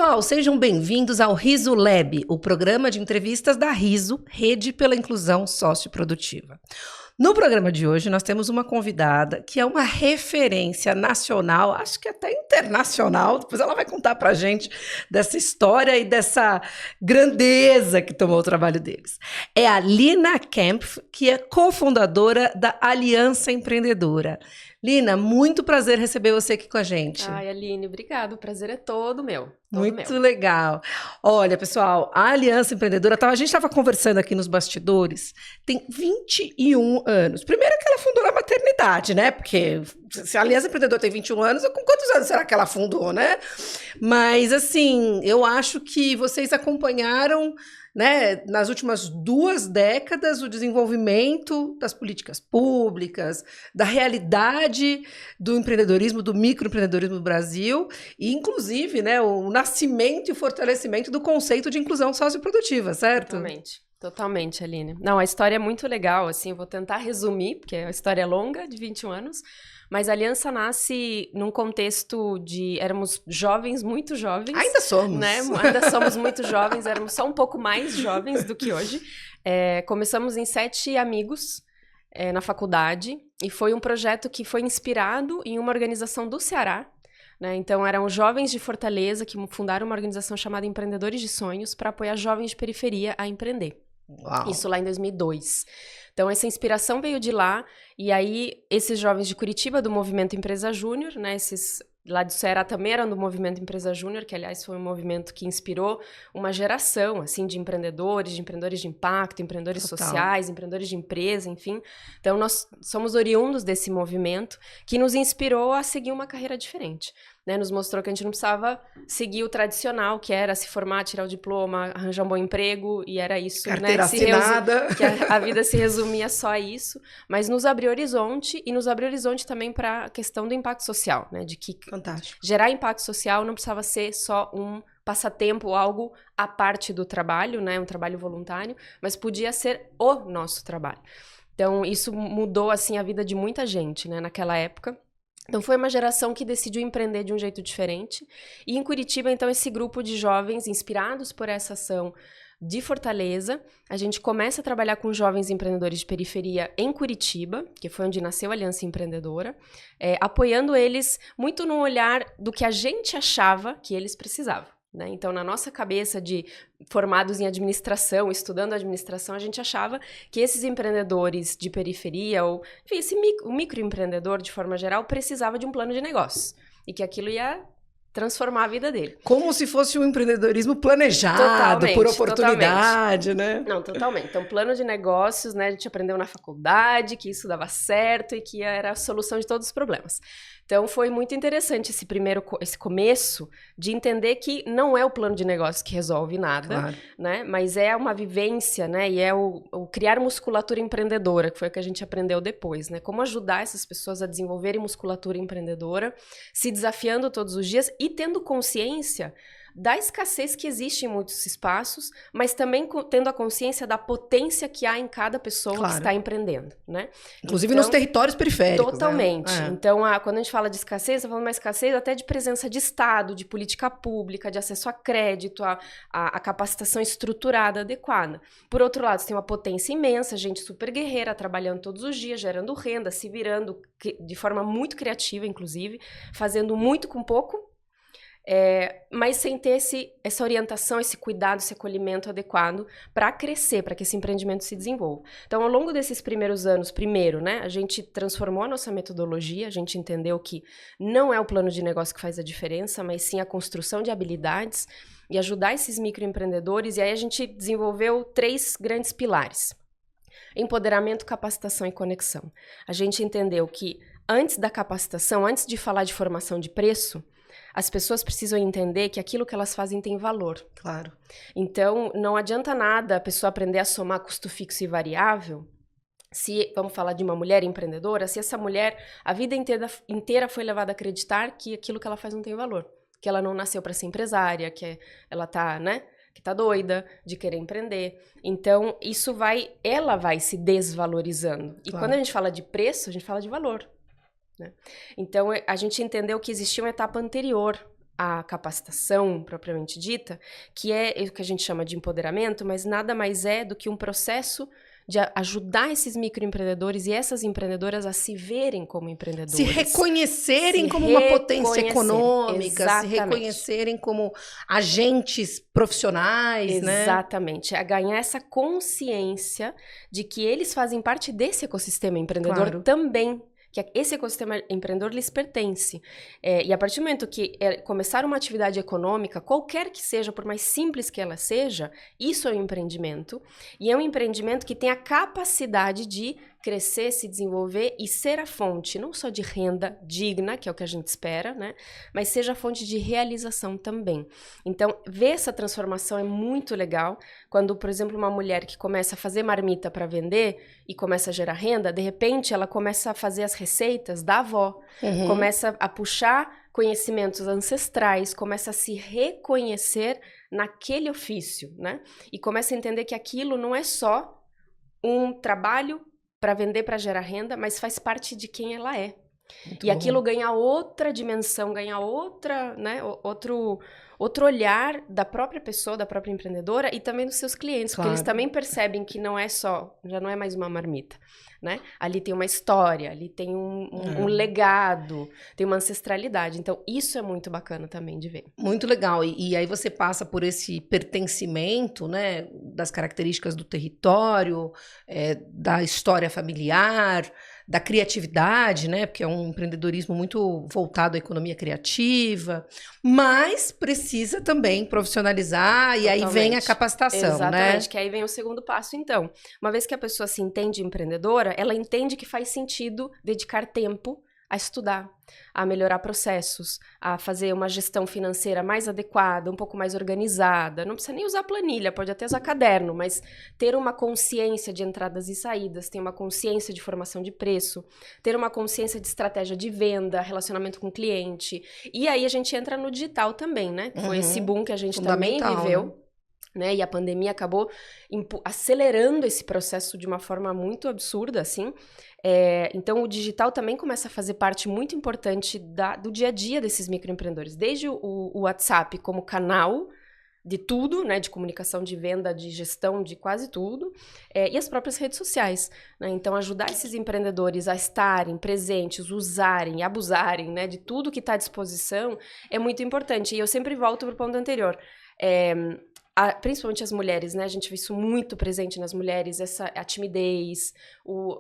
pessoal, sejam bem-vindos ao Riso Lab, o programa de entrevistas da Riso, Rede pela Inclusão Socioprodutiva. No programa de hoje, nós temos uma convidada que é uma referência nacional, acho que até internacional, depois ela vai contar pra gente dessa história e dessa grandeza que tomou o trabalho deles. É a Lina Kempf, que é cofundadora da Aliança Empreendedora. Lina, muito prazer receber você aqui com a gente. Ai, Aline, obrigado. O prazer é todo meu. Muito legal. Olha, pessoal, a Aliança Empreendedora, a gente estava conversando aqui nos bastidores, tem 21 anos. Primeiro que ela fundou na maternidade, né? Porque se a Aliança Empreendedora tem 21 anos, com quantos anos será que ela fundou, né? Mas, assim, eu acho que vocês acompanharam, né, nas últimas 2 décadas, o desenvolvimento das políticas públicas, da realidade do empreendedorismo, do microempreendedorismo do Brasil, e, inclusive, né, o nascimento e o fortalecimento do conceito de inclusão socioprodutiva, certo? Totalmente, Aline. Não, a história é muito legal, assim, eu vou tentar resumir, porque a história é longa, de 21 anos, mas a Aliança nasce num contexto de... Éramos jovens, muito jovens. Ainda somos. Né? Ainda somos muito jovens, éramos só um pouco mais jovens do que hoje. Começamos em 7 amigos na faculdade, e foi um projeto que foi inspirado em uma organização do Ceará, né? Então, eram jovens de Fortaleza que fundaram uma organização chamada Empreendedores de Sonhos para apoiar jovens de periferia a empreender. Uau. Isso lá em 2002. Então, essa inspiração veio de lá, e aí esses jovens de Curitiba, do Movimento Empresa Júnior, né, esses lá do Ceará também eram do Movimento Empresa Júnior, que, aliás, foi um movimento que inspirou uma geração, assim, de empreendedores de impacto, empreendedores sociais, empreendedores de empresa, enfim. Então, nós somos oriundos desse movimento que nos inspirou a seguir uma carreira diferente. Né, nos mostrou que a gente não precisava seguir o tradicional, que era se formar, tirar o diploma, arranjar um bom emprego, e era isso. Carteira assinada. Que a vida se resumia só a isso, mas nos abriu horizonte, e nos abriu horizonte também para a questão do impacto social, né, de que Fantástico. Gerar impacto social não precisava ser só um passatempo, algo à parte do trabalho, né, um trabalho voluntário, mas podia ser o nosso trabalho. Então, isso mudou, assim, a vida de muita gente, né, naquela época. Então, foi uma geração que decidiu empreender de um jeito diferente. E em Curitiba, então, esse grupo de jovens inspirados por essa ação de Fortaleza, a gente começa a trabalhar com jovens empreendedores de periferia em Curitiba, que foi onde nasceu a Aliança Empreendedora, apoiando eles muito no olhar do que a gente achava que eles precisavam. Né? Então, na nossa cabeça de formados em administração, estudando administração, a gente achava que esses empreendedores de periferia, ou enfim, o microempreendedor, de forma geral, precisava de um plano de negócios, e que aquilo ia transformar a vida dele. Como se fosse um empreendedorismo planejado, por oportunidade, totalmente. Né? Não, totalmente. Então, plano de negócios, né, a gente aprendeu na faculdade que isso dava certo e que era a solução de todos os problemas. Então, foi muito interessante esse começo de entender que não é o plano de negócios que resolve nada, claro, né? Mas é uma vivência, né? E é o criar musculatura empreendedora, que foi o que a gente aprendeu depois, né? Como ajudar essas pessoas a desenvolverem musculatura empreendedora, se desafiando todos os dias e tendo consciência da escassez que existe em muitos espaços, mas também tendo a consciência da potência que há em cada pessoa, claro, que está empreendendo, né? Inclusive então, nos territórios periféricos. Totalmente. Né? Então, quando a gente fala de escassez, está falando de uma escassez até de presença de Estado, de política pública, de acesso a crédito, a capacitação estruturada adequada. Por outro lado, você tem uma potência imensa, gente super guerreira, trabalhando todos os dias, gerando renda, se virando de forma muito criativa, inclusive, fazendo muito com pouco, mas sem ter essa orientação, esse cuidado, esse acolhimento adequado para crescer, para que esse empreendimento se desenvolva. Então, ao longo desses primeiros anos, né, a gente transformou a nossa metodologia, a gente entendeu que não é o plano de negócio que faz a diferença, mas sim a construção de habilidades e ajudar esses microempreendedores, e aí a gente desenvolveu 3 grandes pilares: empoderamento, capacitação e conexão. A gente entendeu que antes da capacitação, antes de falar de formação de preço, as pessoas precisam entender que aquilo que elas fazem tem valor. Claro. Então, não adianta nada a pessoa aprender a somar custo fixo e variável, se, vamos falar de uma mulher empreendedora, se essa mulher, a vida inteira foi levada a acreditar que aquilo que ela faz não tem valor, que ela não nasceu para ser empresária, que ela tá, né, que tá doida de querer empreender. Então, ela vai se desvalorizando. E claro, quando a gente fala de preço, a gente fala de valor. Né? Então, a gente entendeu que existia uma etapa anterior a capacitação propriamente dita, que é o que a gente chama de empoderamento, mas nada mais é do que um processo de ajudar esses microempreendedores e essas empreendedoras a se verem como empreendedoras. Se reconhecerem como uma potência econômica, exatamente. se reconhecerem como agentes profissionais, né? Exatamente. É ganhar essa consciência de que eles fazem parte desse ecossistema empreendedor também. Que esse ecossistema empreendedor lhes pertence. E a partir do momento que começar uma atividade econômica, qualquer que seja, por mais simples que ela seja, isso é um empreendimento. E é um empreendimento que tem a capacidade de crescer, se desenvolver e ser a fonte, não só de renda digna, que é o que a gente espera, né? Mas seja a fonte de realização também. Então, ver essa transformação é muito legal. Quando, por exemplo, uma mulher que começa a fazer marmita para vender e começa a gerar renda, de repente ela começa a fazer as receitas da avó, começa a puxar conhecimentos ancestrais, começa a se reconhecer naquele ofício, né? E começa a entender que aquilo não é só um trabalho para vender, para gerar renda, mas faz parte de quem ela é. Muito bom. Aquilo ganha outra dimensão, ganha outra, né, outro olhar da própria pessoa, da própria empreendedora e também dos seus clientes, porque eles também percebem que não é só, já não é mais uma marmita, né? Ali tem uma história, ali tem um legado, tem uma ancestralidade. Então, isso é muito bacana também de ver. Muito legal. E aí você passa por esse pertencimento, né, das características do território, da história familiar, da criatividade, né? Porque é um empreendedorismo muito voltado à economia criativa, mas precisa também profissionalizar. Totalmente. E aí vem a capacitação, exatamente, né? Que aí vem o segundo passo, então. Uma vez que a pessoa se entende empreendedora, ela entende que faz sentido dedicar tempo a estudar, a melhorar processos, a fazer uma gestão financeira mais adequada, um pouco mais organizada. Não precisa nem usar planilha, pode até usar caderno, mas ter uma consciência de entradas e saídas, ter uma consciência de formação de preço, ter uma consciência de estratégia de venda, relacionamento com o cliente. E aí a gente entra no digital também, né? Foi esse boom que a gente também viveu. Né? E a pandemia acabou acelerando esse processo de uma forma muito absurda, assim. Então, o digital também começa a fazer parte muito importante do dia a dia desses microempreendedores. Desde o WhatsApp como canal de tudo, né? De comunicação, de venda, de gestão, de quase tudo. E as próprias redes sociais. Né? Então, ajudar esses empreendedores a estarem presentes, usarem, abusarem, né? De tudo que está à disposição é muito importante. E eu sempre volto para o ponto anterior. Principalmente as mulheres, né? A gente vê isso muito presente nas mulheres, a timidez,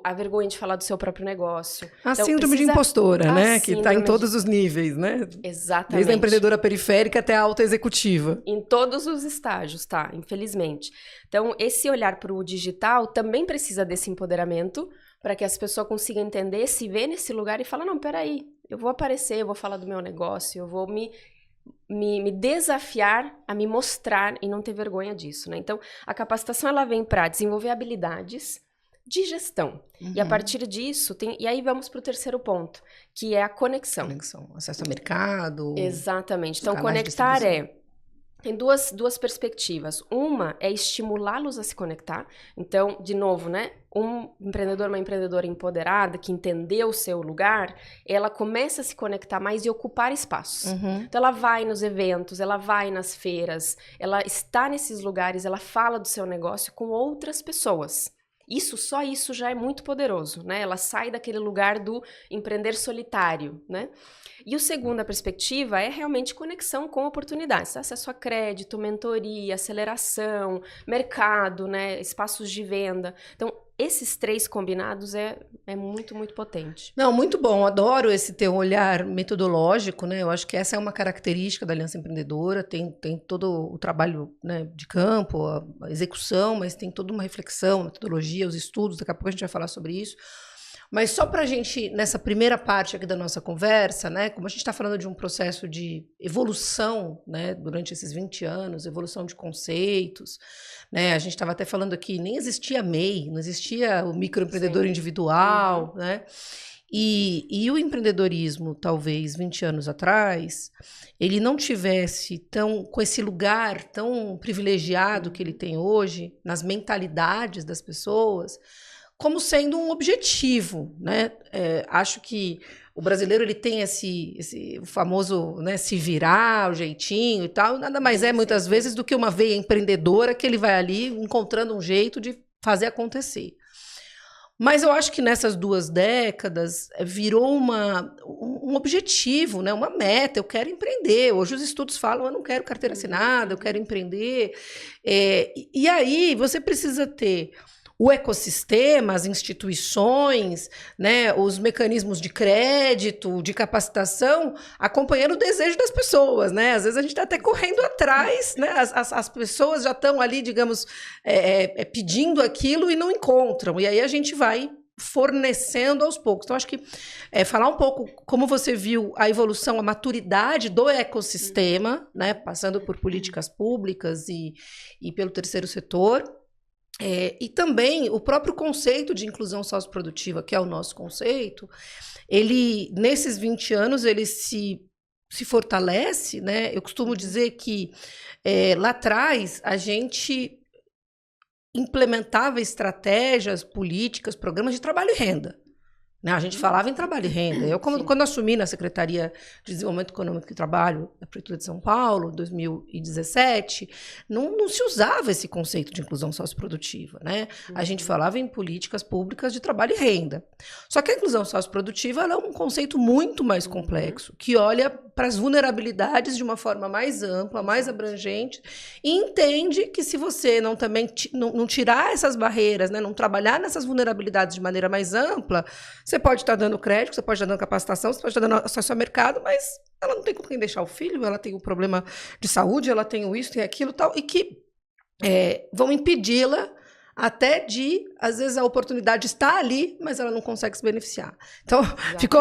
a vergonha de falar do seu próprio negócio. A síndrome de impostora, né? Que está em todos os níveis, né? Exatamente. Desde a empreendedora periférica até a alta executiva. Em todos os estágios, tá? Infelizmente. Então, esse olhar para o digital também precisa desse empoderamento para que as pessoas consigam entender, se ver nesse lugar e falar, não, peraí, eu vou aparecer, eu vou falar do meu negócio, eu vou me desafiar a me mostrar e não ter vergonha disso, né? Então, a capacitação, ela vem para desenvolver habilidades de gestão. E a partir disso, e aí vamos para o terceiro ponto, que é a conexão. Acesso ao mercado. Exatamente. Então, conectar tem duas perspectivas. Uma é estimulá-los a se conectar. Então, de novo, né? Um empreendedor, uma empreendedora empoderada, que entendeu o seu lugar, ela começa a se conectar mais e ocupar espaços. Então, ela vai nos eventos, ela vai nas feiras, ela está nesses lugares, ela fala do seu negócio com outras pessoas. Só isso já é muito poderoso, né? Ela sai daquele lugar do empreender solitário, né? E a segunda perspectiva é realmente conexão com oportunidades, acesso a crédito, mentoria, aceleração, mercado, né? Espaços de venda. Então, esses três combinados é muito, muito potente. Não, muito bom. Adoro esse teu olhar metodológico, né? Eu acho que essa é uma característica da Aliança Empreendedora. Tem todo o trabalho, né, de campo, a execução, mas tem toda uma reflexão, metodologia, os estudos. Daqui a pouco a gente vai falar sobre isso. Mas só para a gente, nessa primeira parte aqui da nossa conversa, né, como a gente está falando de um processo de evolução, né, durante esses 20 anos, evolução de conceitos, né, a gente estava até falando aqui, nem existia MEI, não existia o microempreendedor individual, né, e o empreendedorismo, talvez 20 anos atrás, ele não tivesse com esse lugar tão privilegiado que ele tem hoje, nas mentalidades das pessoas, como sendo um objetivo, né? Acho que o brasileiro ele tem esse famoso, né, se virar, o jeitinho e tal, nada mais muitas vezes do que uma veia empreendedora que ele vai ali encontrando um jeito de fazer acontecer. Mas eu acho que nessas 2 décadas virou um objetivo, né, uma meta. Eu quero empreender. Hoje os estudos falam, eu não quero carteira assinada, eu quero empreender. E aí você precisa ter o ecossistema, as instituições, né, os mecanismos de crédito, de capacitação, acompanhando o desejo das pessoas, né? Às vezes a gente está até correndo atrás, né? As pessoas já estão ali, digamos, pedindo aquilo e não encontram. E aí a gente vai fornecendo aos poucos. Então, acho que falar um pouco como você viu a evolução, a maturidade do ecossistema, né, passando por políticas públicas e pelo terceiro setor. E também o próprio conceito de inclusão socioprodutiva, que é o nosso conceito, ele, nesses 20 anos, ele se fortalece, né? Eu costumo dizer que lá atrás a gente implementava estratégias, políticas, programas de trabalho e renda. Né? A gente falava em trabalho e renda. Eu, quando assumi na Secretaria de Desenvolvimento Econômico e Trabalho da Prefeitura de São Paulo, em 2017, não se usava esse conceito de inclusão socioprodutiva. Né? A gente falava em políticas públicas de trabalho e renda. Só que a inclusão socioprodutiva ela é um conceito muito mais complexo, que olha para as vulnerabilidades de uma forma mais ampla, mais abrangente, e entende que se você não tirar essas barreiras, né, não trabalhar nessas vulnerabilidades de maneira mais ampla, você pode estar dando crédito, você pode estar dando capacitação, você pode estar dando acesso ao mercado, mas ela não tem com quem deixar o filho, ela tem um problema de saúde, ela tem isso, tem aquilo, tal, e que vão impedi-la até de, às vezes, a oportunidade está ali, mas ela não consegue se beneficiar. Então,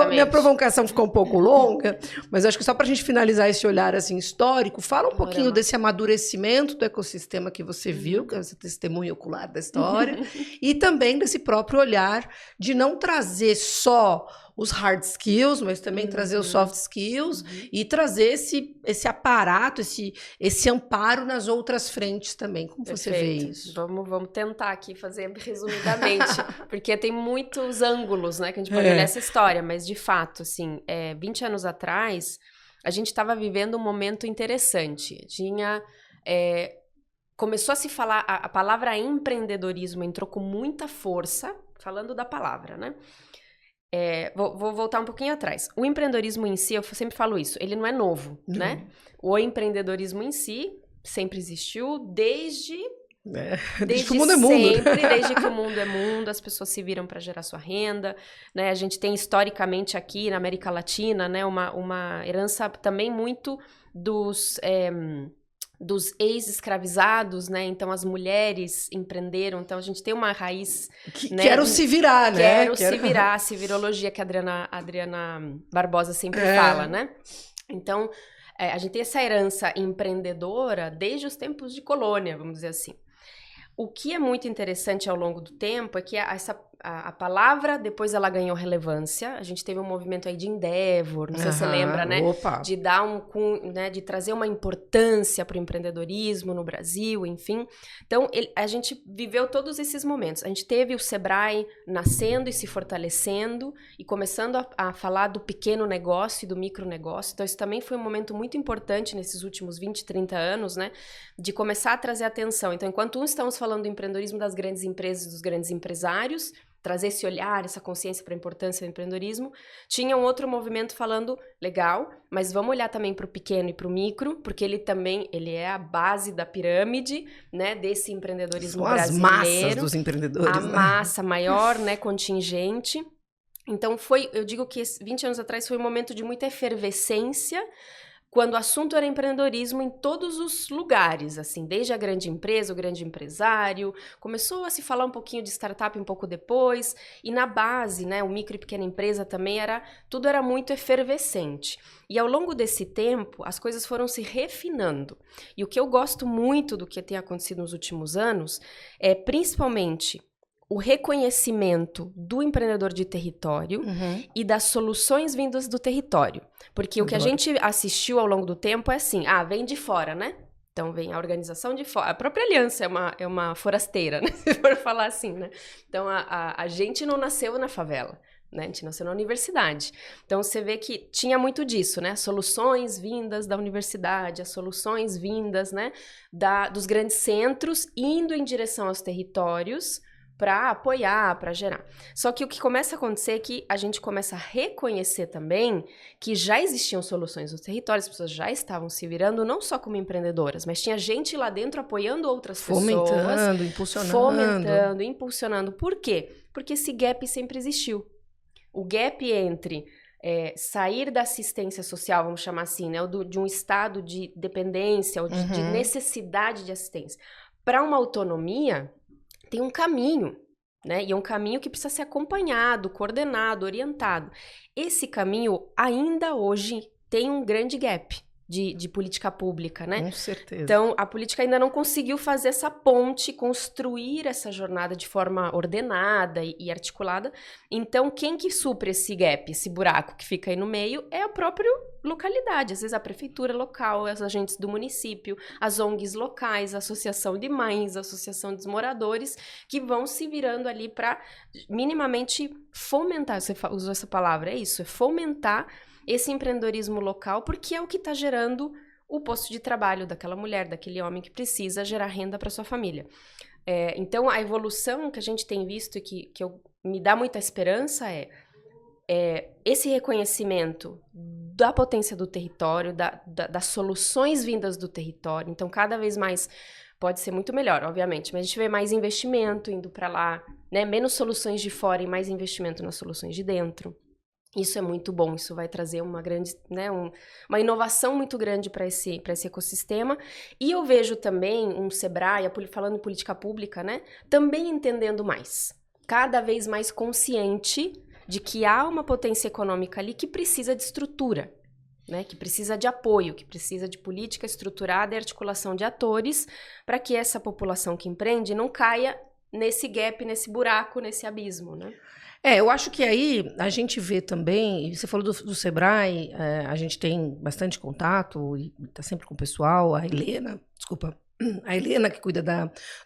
minha provocação ficou um pouco longa, mas acho que só para a gente finalizar esse olhar assim, histórico, fala um pouquinho desse amadurecimento do ecossistema que você viu, que é essa testemunha ocular da história, e também desse próprio olhar de não trazer só os hard skills, mas também trazer os soft skills e trazer esse aparato, esse amparo nas outras frentes também. Como você vê isso? Vamos tentar aqui fazer resumidamente, porque tem muitos ângulos, né, que a gente pode olhar essa história, mas de fato, assim, 20 anos atrás, a gente estava vivendo um momento interessante. Começou a se falar, a palavra empreendedorismo entrou com muita força, falando da palavra, né? Vou voltar um pouquinho atrás. O empreendedorismo em si, eu sempre falo isso, ele não é novo, né? O empreendedorismo em si sempre existiu desde que o mundo é mundo. Sempre, desde que o mundo é mundo, as pessoas se viram para gerar sua renda, né? A gente tem historicamente aqui na América Latina, né, uma herança também muito dos ex-escravizados, né? Então as mulheres empreenderam, então a gente tem uma raiz... né? Quero se virar, né? Quero se virar, a civirologia que a Adriana Barbosa sempre fala, né? Então, a gente tem essa herança empreendedora desde os tempos de colônia, vamos dizer assim. O que é muito interessante ao longo do tempo é que a palavra, depois ela ganhou relevância. A gente teve um movimento aí de Endeavor, não sei se você lembra, né? De dar de trazer uma importância para o empreendedorismo no Brasil, enfim. Então, a gente viveu todos esses momentos. A gente teve o Sebrae nascendo e se fortalecendo e começando a falar do pequeno negócio e do micronegócio. Então, isso também foi um momento muito importante nesses últimos 20, 30 anos, né? De começar a trazer atenção. Então, enquanto estamos falando do empreendedorismo das grandes empresas e dos grandes empresários, trazer esse olhar, essa consciência para a importância do empreendedorismo, tinha um outro movimento falando, legal, mas vamos olhar também para o pequeno e para o micro, porque ele é a base da pirâmide, né, desse empreendedorismo brasileiro. As massas dos empreendedores. A massa maior, né, contingente. Então, eu digo que 20 anos atrás foi um momento de muita efervescência, quando o assunto era empreendedorismo em todos os lugares, assim, desde a grande empresa, o grande empresário, começou a se falar um pouquinho de startup um pouco depois, e na base, né, o micro e pequena empresa também tudo era muito efervescente. E ao longo desse tempo, as coisas foram se refinando. E o que eu gosto muito do que tem acontecido nos últimos anos é, principalmente, o reconhecimento do empreendedor de território e das soluções vindas do território. Porque o que a gente assistiu ao longo do tempo é assim, vem de fora, né? Então, vem a organização de fora. A própria aliança é uma forasteira, né? Se for falar assim, né? Então, a gente não nasceu na favela, né? A gente nasceu na universidade. Então, você vê que tinha muito disso, né? Soluções vindas da universidade, as soluções vindas, né? Dos grandes centros, indo em direção aos territórios, para apoiar, para gerar. Só que o que começa a acontecer é que a gente começa a reconhecer também que já existiam soluções nos territórios, as pessoas já estavam se virando, não só como empreendedoras, mas tinha gente lá dentro apoiando outras fomentando, pessoas. Fomentando, impulsionando. Por quê? Porque esse gap sempre existiu. O gap entre sair da assistência social, vamos chamar assim, né, de um estado de dependência ou de necessidade de assistência, para uma autonomia, tem um caminho, né? E é um caminho que precisa ser acompanhado, coordenado, orientado. Esse caminho, ainda hoje, tem um grande gap de política pública, né? Com certeza. Então, a política ainda não conseguiu fazer essa ponte, construir essa jornada de forma ordenada e articulada. Então, quem que supre esse gap, esse buraco que fica aí no meio, é a própria localidade. Às vezes, a prefeitura local, os agentes do município, as ONGs locais, a associação de mães, a associação dos moradores, que vão se virando ali para minimamente fomentar, você usou essa palavra, é isso, é fomentar esse empreendedorismo local, porque é o que está gerando o posto de trabalho daquela mulher, daquele homem que precisa gerar renda para sua família. Então, a evolução que a gente tem visto e que me dá muita esperança é esse reconhecimento da potência do território, das soluções vindas do território. Então, cada vez mais pode ser muito melhor, obviamente, mas a gente vê mais investimento indo para lá, né? Menos soluções de fora e mais investimento nas soluções de dentro. Isso é muito bom, isso vai trazer uma grande, né, uma inovação muito grande para esse ecossistema. E eu vejo também um Sebrae, falando em política pública, né, também entendendo mais, cada vez mais consciente de que há uma potência econômica ali que precisa de estrutura, né, que precisa de apoio, que precisa de política estruturada e articulação de atores para que essa população que empreende não caia nesse gap, nesse buraco, nesse abismo, né? Eu acho que aí a gente vê também, você falou do Sebrae, a gente tem bastante contato e está sempre com o pessoal, a Helena que cuida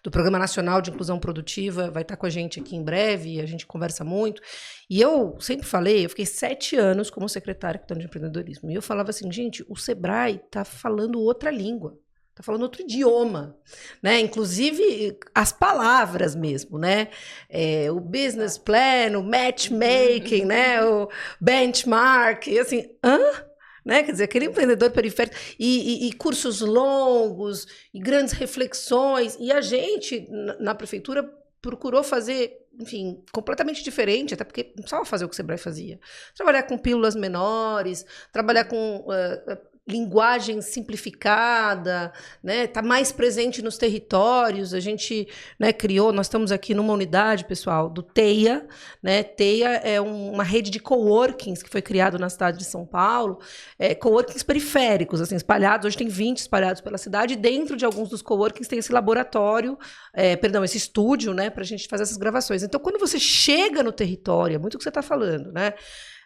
do Programa Nacional de Inclusão Produtiva, vai estar com a gente aqui em breve, a gente conversa muito. E eu sempre falei, eu fiquei 7 anos como secretária cuidando de empreendedorismo, e eu falava assim, gente, o Sebrae está falando outra língua. Tá falando outro idioma, né? Inclusive as palavras mesmo, né? O business plan, o matchmaking, né? O benchmark, e assim, né? Quer dizer, aquele empreendedor periférico e cursos longos e grandes reflexões. E a gente, na prefeitura, procurou fazer, enfim, completamente diferente, até porque não precisava fazer o que o Sebrae fazia. Trabalhar com pílulas menores, trabalhar com linguagem simplificada, né? Tá mais presente nos territórios. A gente, né, criou, nós estamos aqui numa unidade, pessoal, do TEIA, né? TEIA é uma rede de coworkings que foi criado na cidade de São Paulo, coworkings periféricos, assim, espalhados, hoje tem 20 espalhados pela cidade, e dentro de alguns dos coworkings tem esse laboratório, esse estúdio, né, pra gente fazer essas gravações. Então, quando você chega no território, é muito o que você está falando, né?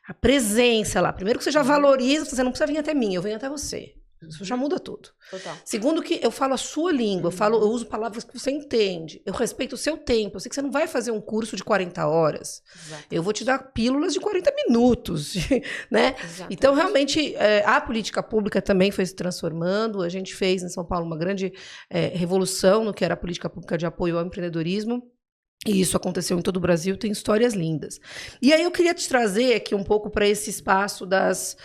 A presença lá. Primeiro que você já valoriza, você não precisa vir até mim, eu venho até você. Isso já muda tudo. Total. Segundo que eu falo a sua língua, eu uso palavras que você entende. Eu respeito o seu tempo. Eu sei que você não vai fazer um curso de 40 horas. Exatamente. Eu vou te dar pílulas de 40 minutos, né? Exatamente. Então, realmente, a política pública também foi se transformando. A gente fez em São Paulo uma grande revolução no que era a política pública de apoio ao empreendedorismo. E isso aconteceu em todo o Brasil, tem histórias lindas. E aí eu queria te trazer aqui um pouco para esse espaço das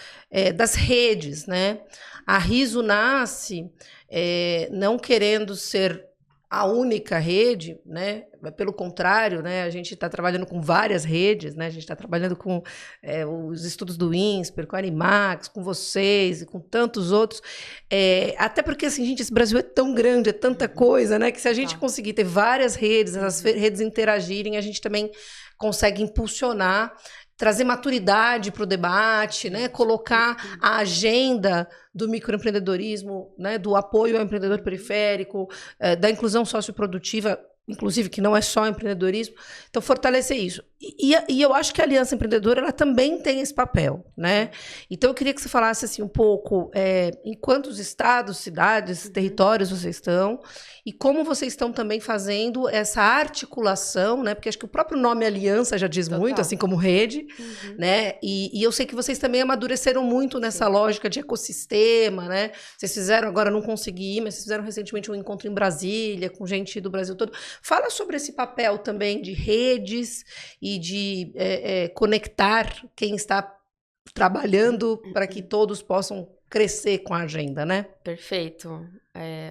redes, né? A Riso nasce não querendo ser a única rede, né? Pelo contrário, né? A gente está trabalhando com várias redes, né? A gente está trabalhando com os estudos do INSPER, com a Animax, com vocês e com tantos outros. Até porque, assim, gente, esse Brasil é tão grande, é tanta coisa, né? Que se a gente conseguir ter várias redes, as redes interagirem, a gente também consegue impulsionar, trazer maturidade para o debate, né? Colocar a agenda do microempreendedorismo, né? Do apoio ao empreendedor periférico, da inclusão socioprodutiva, inclusive, que não é só empreendedorismo. Então, fortalecer isso. E eu acho que a Aliança Empreendedora, ela também tem esse papel, né? Então, eu queria que você falasse, assim, um pouco em quantos estados, cidades, territórios vocês estão e como vocês estão também fazendo essa articulação, né? Porque acho que o próprio nome Aliança já diz muito, assim como rede, né? E eu sei que vocês também amadureceram muito nessa lógica de ecossistema, né? Vocês fizeram, agora não consegui ir, mas vocês fizeram recentemente um encontro em Brasília, com gente do Brasil todo. Fala sobre esse papel também de redes e de conectar quem está trabalhando para que todos possam crescer com a agenda, né? Perfeito.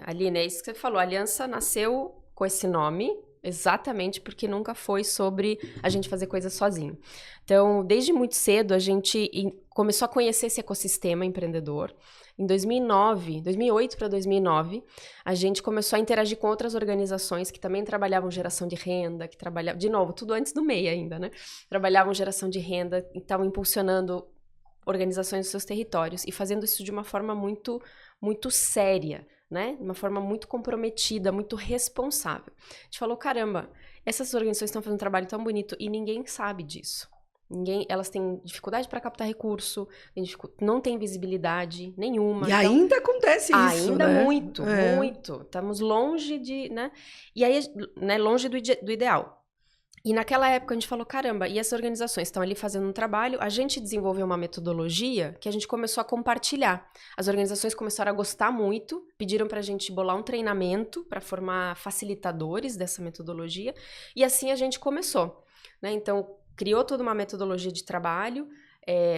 Aline, é isso que você falou. A Aliança nasceu com esse nome exatamente porque nunca foi sobre a gente fazer coisas sozinho. Então, desde muito cedo, a gente começou a conhecer esse ecossistema empreendedor. Em 2008 para 2009, a gente começou a interagir com outras organizações que também trabalhavam geração de renda, que trabalhavam, de novo, tudo antes do MEI ainda, né? Trabalhavam geração de renda e estavam impulsionando organizações dos seus territórios e fazendo isso de uma forma muito, muito séria, né? De uma forma muito comprometida, muito responsável. A gente falou, caramba, essas organizações estão fazendo um trabalho tão bonito e ninguém sabe disso. Elas têm dificuldade para captar recurso, não tem visibilidade nenhuma. E então, ainda acontece isso, ainda, né? Muito. Estamos longe de, né? E aí, né, longe do ideal. E naquela época a gente falou, caramba, e essas organizações estão ali fazendo um trabalho, a gente desenvolveu uma metodologia que a gente começou a compartilhar. As organizações começaram a gostar muito, pediram para a gente bolar um treinamento para formar facilitadores dessa metodologia, e assim a gente começou, né? Então, criou toda uma metodologia de trabalho,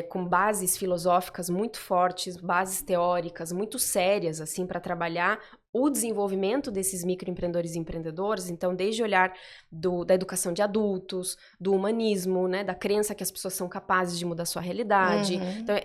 com bases filosóficas muito fortes, bases teóricas muito sérias, assim, para trabalhar o desenvolvimento desses microempreendedores e empreendedores. Então, desde olhar da educação de adultos, do humanismo, né, da crença que as pessoas são capazes de mudar sua realidade. Então,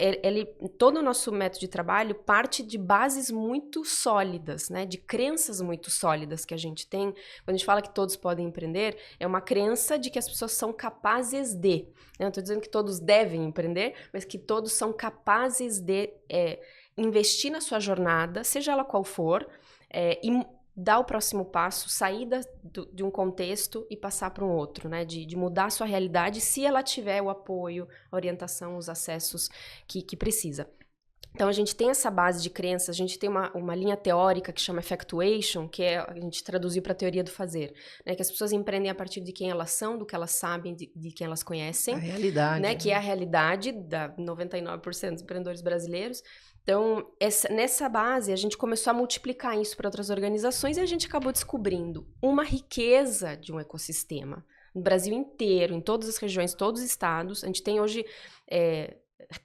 todo o nosso método de trabalho parte de bases muito sólidas, né, de crenças muito sólidas que a gente tem. Quando a gente fala que todos podem empreender, é uma crença de que as pessoas são capazes de. Eu não estou dizendo que todos devem empreender, mas que todos são capazes de investir na sua jornada, seja ela qual for, e dar o próximo passo, sair de um contexto e passar para um outro, né? De mudar a sua realidade se ela tiver o apoio, a orientação, os acessos que precisa. Então, a gente tem essa base de crenças, a gente tem uma linha teórica que chama Effectuation, que a gente traduziu para a teoria do fazer, né? Que as pessoas empreendem a partir de quem elas são, do que elas sabem, de quem elas conhecem. A realidade. Né? Que é a realidade da 99% dos empreendedores brasileiros. Então, nessa base, a gente começou a multiplicar isso para outras organizações e a gente acabou descobrindo uma riqueza de um ecossistema. No Brasil inteiro, em todas as regiões, todos os estados. A gente tem hoje...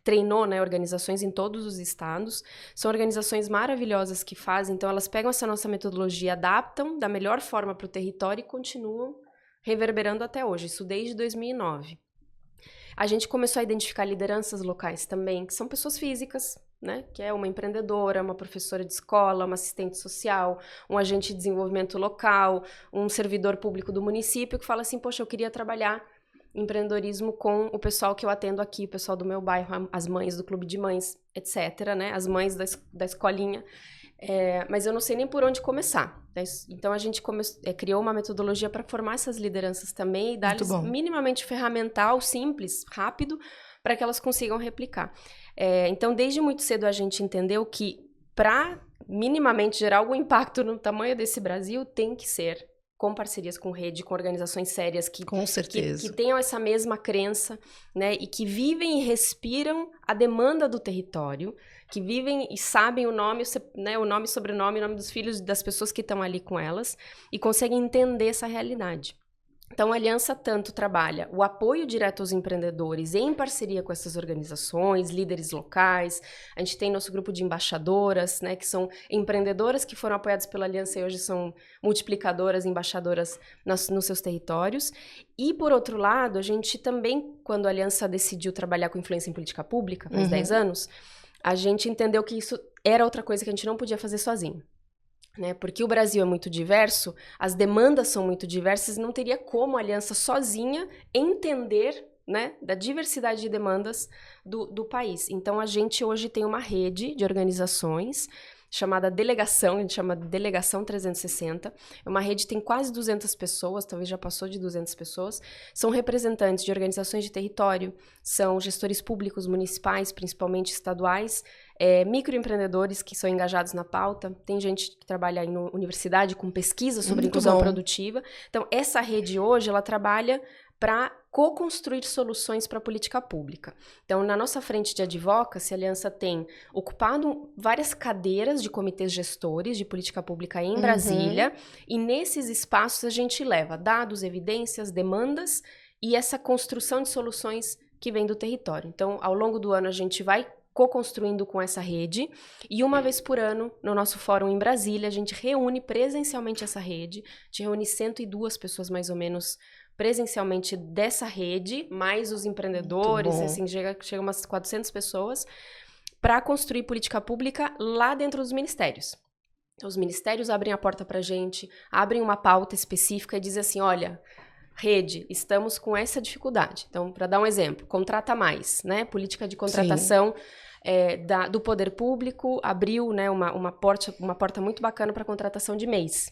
treinou, né, organizações em todos os estados. São organizações maravilhosas que fazem. Então, elas pegam essa nossa metodologia, adaptam da melhor forma para o território e continuam reverberando até hoje. Isso desde 2009. A gente começou a identificar lideranças locais também, que são pessoas físicas, né? Que é uma empreendedora, uma professora de escola, uma assistente social, um agente de desenvolvimento local, um servidor público do município que fala assim, poxa, eu queria trabalhar empreendedorismo com o pessoal que eu atendo aqui, o pessoal do meu bairro, as mães do clube de mães, etc., né? As mães da escolinha. Mas eu não sei nem por onde começar. Então, a gente criou uma metodologia para formar essas lideranças também e dar-lhes minimamente ferramental, simples, rápido, para que elas consigam replicar. Então, desde muito cedo, a gente entendeu que para minimamente gerar algum impacto no tamanho desse Brasil, tem que ser com parcerias com rede, com organizações sérias que tenham essa mesma crença, né, e que vivem e respiram a demanda do território, que vivem e sabem o nome, né, o nome, sobrenome, o nome dos filhos das pessoas que estão ali com elas e conseguem entender essa realidade. Então, a Aliança tanto trabalha o apoio direto aos empreendedores em parceria com essas organizações, líderes locais. A gente tem nosso grupo de embaixadoras, né, que são empreendedoras que foram apoiadas pela Aliança e hoje são multiplicadoras, embaixadoras nos seus territórios. E, por outro lado, a gente também, quando a Aliança decidiu trabalhar com influência em política pública, faz 10 anos, a gente entendeu que isso era outra coisa que a gente não podia fazer sozinho. Né? Porque o Brasil é muito diverso, as demandas são muito diversas, não teria como a Aliança sozinha entender, né, da diversidade de demandas do país. Então, a gente hoje tem uma rede de organizações chamada Delegação, a gente chama de Delegação 360. É uma rede que tem quase 200 pessoas, talvez já passou de 200 pessoas. São representantes de organizações de território, são gestores públicos municipais, principalmente estaduais, microempreendedores que são engajados na pauta, tem gente que trabalha aí na universidade com pesquisa sobre inclusão produtiva. Então, essa rede hoje, ela trabalha para co-construir soluções para a política pública. Então, na nossa frente de advocacy, a Aliança tem ocupado várias cadeiras de comitês gestores de política pública em Brasília, e nesses espaços a gente leva dados, evidências, demandas e essa construção de soluções que vem do território. Então, ao longo do ano, a gente vai co-construindo com essa rede, e uma vez por ano, no nosso fórum em Brasília, a gente reúne presencialmente essa rede, a gente reúne 102 pessoas mais ou menos presencialmente dessa rede, mais os empreendedores, assim, chega umas 400 pessoas, para construir política pública lá dentro dos ministérios. Então, os ministérios abrem a porta para a gente, abrem uma pauta específica e dizem assim, olha, rede, estamos com essa dificuldade. Então, para dar um exemplo, contrata mais, né? Política de contratação do poder público abriu, né, uma porta muito bacana para contratação de MEIs.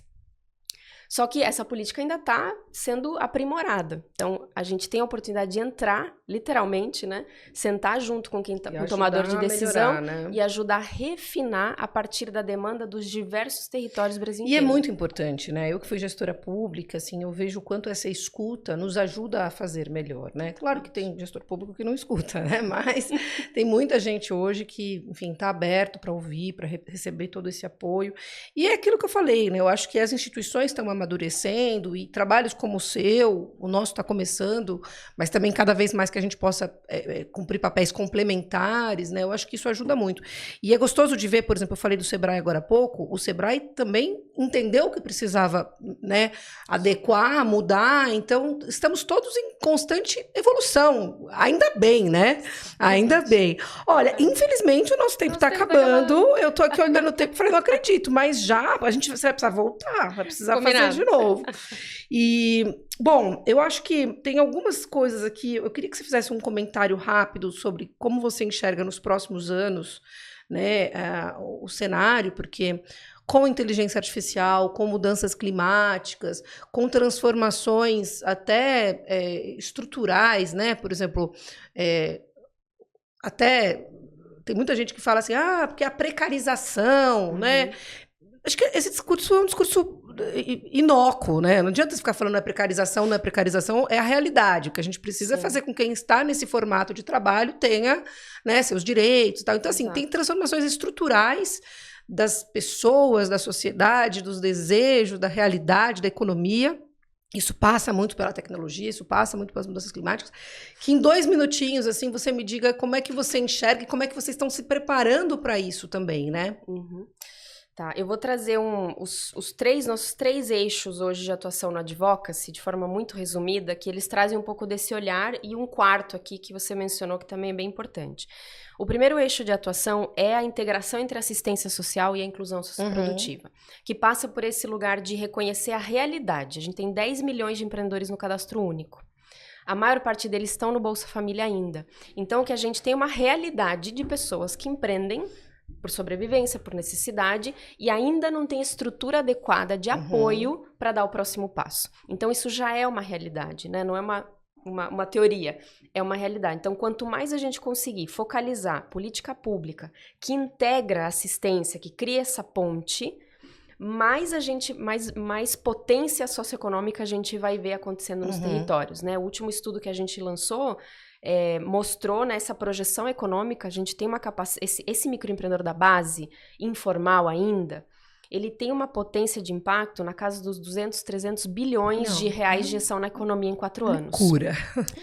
Só que essa política ainda está sendo aprimorada. Então, a gente tem a oportunidade de entrar, literalmente, né? Sentar junto com quem com o tomador de decisão, melhorar, né? E ajudar a refinar a partir da demanda dos diversos territórios brasileiros. E é muito importante, né? Eu que fui gestora pública, assim, eu vejo o quanto essa escuta nos ajuda a fazer melhor, né? Claro que tem gestor público que não escuta, né? Mas tem muita gente hoje que, enfim, está aberto para ouvir, para receber todo esse apoio. E é aquilo que eu falei, né? Eu acho que as instituições estão amadurecendo, e trabalhos como o seu, o nosso está começando, mas também cada vez mais que a gente possa cumprir papéis complementares, né? Eu acho que isso ajuda muito. E é gostoso de ver, por exemplo, eu falei do Sebrae agora há pouco, o Sebrae também entendeu que precisava, né, adequar, mudar, então estamos todos em constante evolução, ainda bem, né? Ainda bem. Olha, infelizmente o nosso tempo está acabando, eu tô aqui olhando o tempo e falei, não acredito, mas já, você vai precisar voltar, vai precisar fazer de novo. E, bom, eu acho que tem algumas coisas aqui, eu queria que você fizesse um comentário rápido sobre como você enxerga nos próximos anos, né, o cenário, porque com inteligência artificial, com mudanças climáticas, com transformações até estruturais, né, por exemplo, até tem muita gente que fala assim, porque a precarização, né, acho que esse discurso é um discurso inócuo, né? Não adianta ficar falando não é precarização, é a realidade. O que a gente precisa é fazer com que quem está nesse formato de trabalho tenha, né, seus direitos e tal. Então, assim, tem transformações estruturais das pessoas, da sociedade, dos desejos, da realidade, da economia. Isso passa muito pela tecnologia, isso passa muito pelas mudanças climáticas. Que em 2 minutinhos, assim, você me diga como é que você enxerga e como é que vocês estão se preparando para isso também, né? Tá, eu vou trazer nossos 3 eixos hoje de atuação no Advocacy, de forma muito resumida, que eles trazem um pouco desse olhar, e um quarto aqui que você mencionou que também é bem importante. O primeiro eixo de atuação é a integração entre a assistência social e a inclusão socioprodutiva, que passa por esse lugar de reconhecer a realidade. A gente tem 10 milhões de empreendedores no cadastro único. A maior parte deles estão no Bolsa Família ainda. Então, que a gente tem uma realidade de pessoas que empreendem por sobrevivência, por necessidade, e ainda não tem estrutura adequada de apoio para dar o próximo passo. Então, isso já é uma realidade, né? Não é uma teoria, é uma realidade. Então, quanto mais a gente conseguir focalizar política pública que integra a assistência, que cria essa ponte, mais potência socioeconômica a gente vai ver acontecendo nos territórios, né? O último estudo que a gente lançou mostrou nessa projeção econômica, a gente tem uma capacidade, esse microempreendedor da base, informal ainda, ele tem uma potência de impacto na casa dos 200, 300 bilhões de reais de injeção na economia em 4 anos. Cura.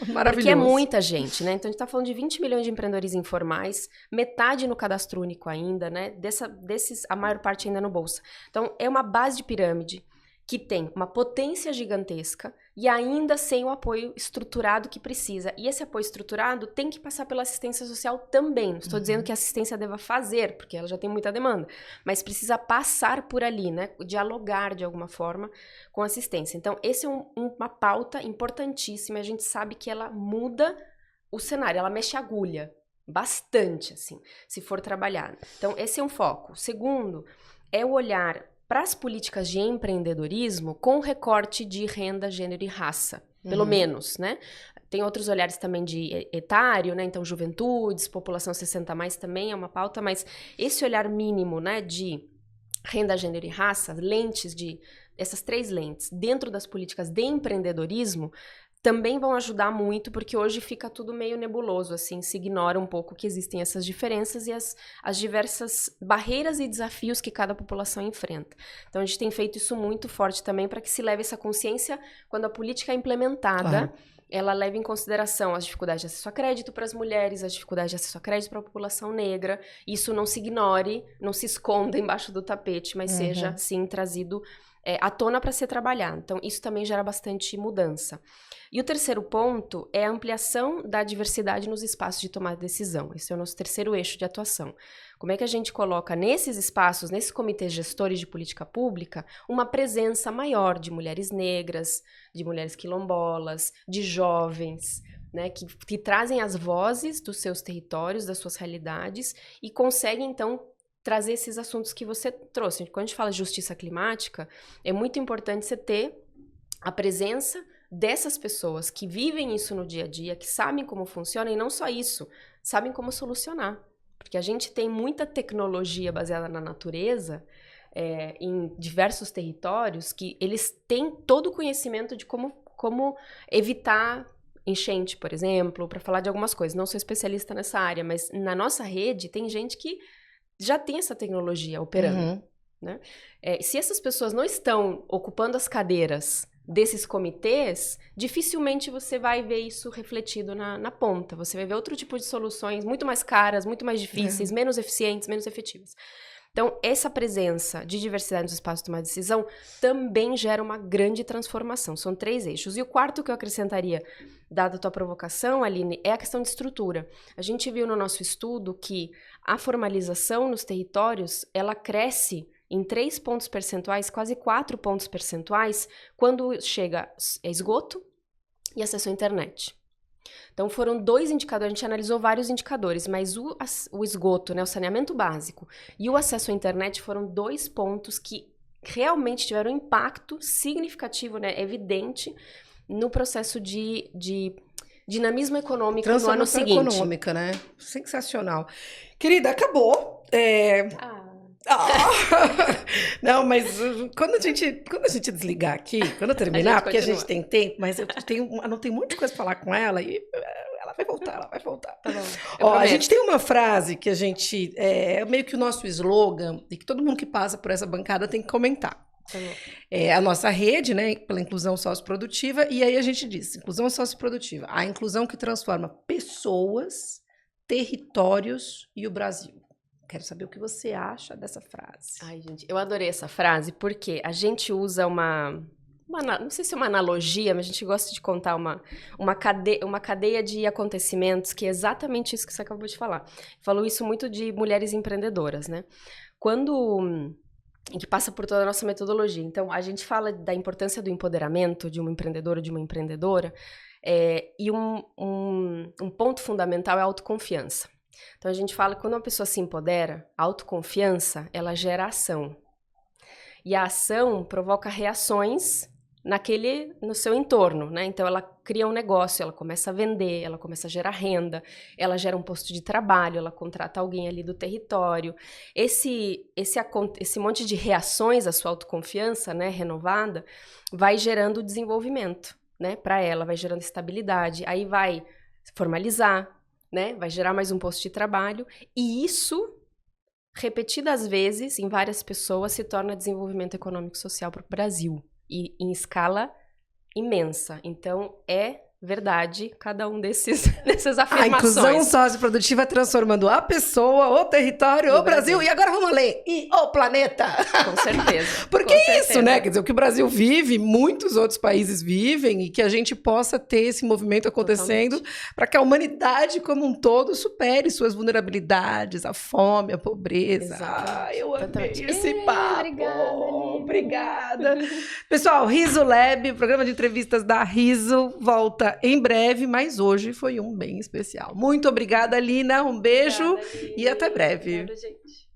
Maravilhoso. Porque é muita gente, né? Então, a gente está falando de 20 milhões de empreendedores informais, metade no cadastro único ainda, né? Desses, a maior parte ainda no Bolsa. Então, é uma base de pirâmide que tem uma potência gigantesca e ainda sem o apoio estruturado que precisa. E esse apoio estruturado tem que passar pela assistência social também. Não estou dizendo que a assistência deva fazer, porque ela já tem muita demanda, mas precisa passar por ali, né? Dialogar de alguma forma com a assistência. Então, esse é uma pauta importantíssima. A gente sabe que ela muda o cenário, ela mexe a agulha. Bastante, assim, se for trabalhado. Então, esse é um foco. Segundo, é o olhar para as políticas de empreendedorismo com recorte de renda, gênero e raça. Pelo menos, né? Tem outros olhares também de etário, né? Então, juventudes, população 60+, também é uma pauta, mas esse olhar mínimo, né, de renda, gênero e raça, essas 3 lentes, dentro das políticas de empreendedorismo, também vão ajudar muito, porque hoje fica tudo meio nebuloso, assim, se ignora um pouco que existem essas diferenças e as diversas barreiras e desafios que cada população enfrenta. Então, a gente tem feito isso muito forte também para que se leve essa consciência quando a política é implementada, ela leva em consideração as dificuldades de acesso a crédito para as mulheres, as dificuldades de acesso a crédito para a população negra. Isso não se ignore, não se esconda embaixo do tapete, mas seja, sim, trazido à tona para ser trabalhado. Então, isso também gera bastante mudança. E o terceiro ponto é a ampliação da diversidade nos espaços de tomada de decisão. Esse é o nosso terceiro eixo de atuação. Como é que a gente coloca nesses espaços, nesses comitês gestores de política pública, uma presença maior de mulheres negras, de mulheres quilombolas, de jovens, né, que trazem as vozes dos seus territórios, das suas realidades e conseguem, então, trazer esses assuntos que você trouxe. Quando a gente fala de justiça climática, é muito importante você ter a presença dessas pessoas que vivem isso no dia a dia, que sabem como funciona e não só isso, sabem como solucionar. Porque a gente tem muita tecnologia baseada na natureza em diversos territórios que eles têm todo o conhecimento de como evitar enchente, por exemplo, para falar de algumas coisas. Não sou especialista nessa área, mas na nossa rede tem gente que já tem essa tecnologia operando. Né? Se essas pessoas não estão ocupando as cadeiras desses comitês, dificilmente você vai ver isso refletido na ponta. Você vai ver outro tipo de soluções muito mais caras, muito mais difíceis, menos eficientes, menos efetivas. Então, essa presença de diversidade nos espaços de tomar decisão também gera uma grande transformação. São 3 eixos. E o quarto que eu acrescentaria, dada a tua provocação, Aline, é a questão de estrutura. A gente viu no nosso estudo que a formalização nos territórios, ela cresce em 3 pontos percentuais, quase 4 pontos percentuais, quando chega esgoto e acesso à internet. Então, foram 2 indicadores, a gente analisou vários indicadores, mas o esgoto, né, o saneamento básico e o acesso à internet foram 2 pontos que realmente tiveram um impacto significativo, né, evidente, no processo de dinamismo econômico no ano seguinte. Transformação econômica, né? Sensacional. Querida, acabou. Não, mas quando a gente desligar aqui, quando eu terminar, porque a gente tem tempo, mas eu anotei um monte de coisa pra falar com ela e ela vai voltar. Tá bom. A gente tem uma frase que a gente, é meio que o nosso slogan, e que todo mundo que passa por essa bancada tem que comentar. É a nossa rede, né, pela inclusão socioprodutiva, e aí a gente diz, inclusão socioprodutiva, a inclusão que transforma pessoas, territórios e o Brasil. Quero saber o que você acha dessa frase. Ai, gente, eu adorei essa frase, porque a gente usa não sei se é uma analogia, mas a gente gosta de contar uma cadeia de acontecimentos, que é exatamente isso que você acabou de falar. Falou isso muito de mulheres empreendedoras, né? Que passa por toda a nossa metodologia. Então, a gente fala da importância do empoderamento de uma empreendedora, de uma empreendedora, e um ponto fundamental é a autoconfiança. Então, a gente fala que quando uma pessoa se empodera, a autoconfiança, ela gera ação. E a ação provoca reações no seu entorno, né? Então, ela cria um negócio, ela começa a vender, ela começa a gerar renda, ela gera um posto de trabalho, ela contrata alguém ali do território. Esse monte de reações à sua autoconfiança, né, renovada, vai gerando desenvolvimento, né, para ela, vai gerando estabilidade, aí vai formalizar, né? Vai gerar mais um posto de trabalho, e isso, repetidas vezes, em várias pessoas, se torna desenvolvimento econômico e social para o Brasil, e em escala imensa. Então, é verdade cada um dessas afirmações. A inclusão socioprodutiva transformando a pessoa, o território, o Brasil. E agora vamos ler, e o planeta. Com certeza. Porque é isso, né? Quer dizer, o que o Brasil vive, muitos outros países vivem, e que a gente possa ter esse movimento acontecendo para que a humanidade como um todo supere suas vulnerabilidades, a fome, a pobreza. Exatamente. Eu amei esse papo. Obrigada, Aline. Obrigada. Pessoal, Riso Lab, programa de entrevistas da Riso, volta em breve, mas hoje foi um bem especial. Muito obrigada, Lina. Um beijo. Obrigada, e até breve. Obrigada, gente.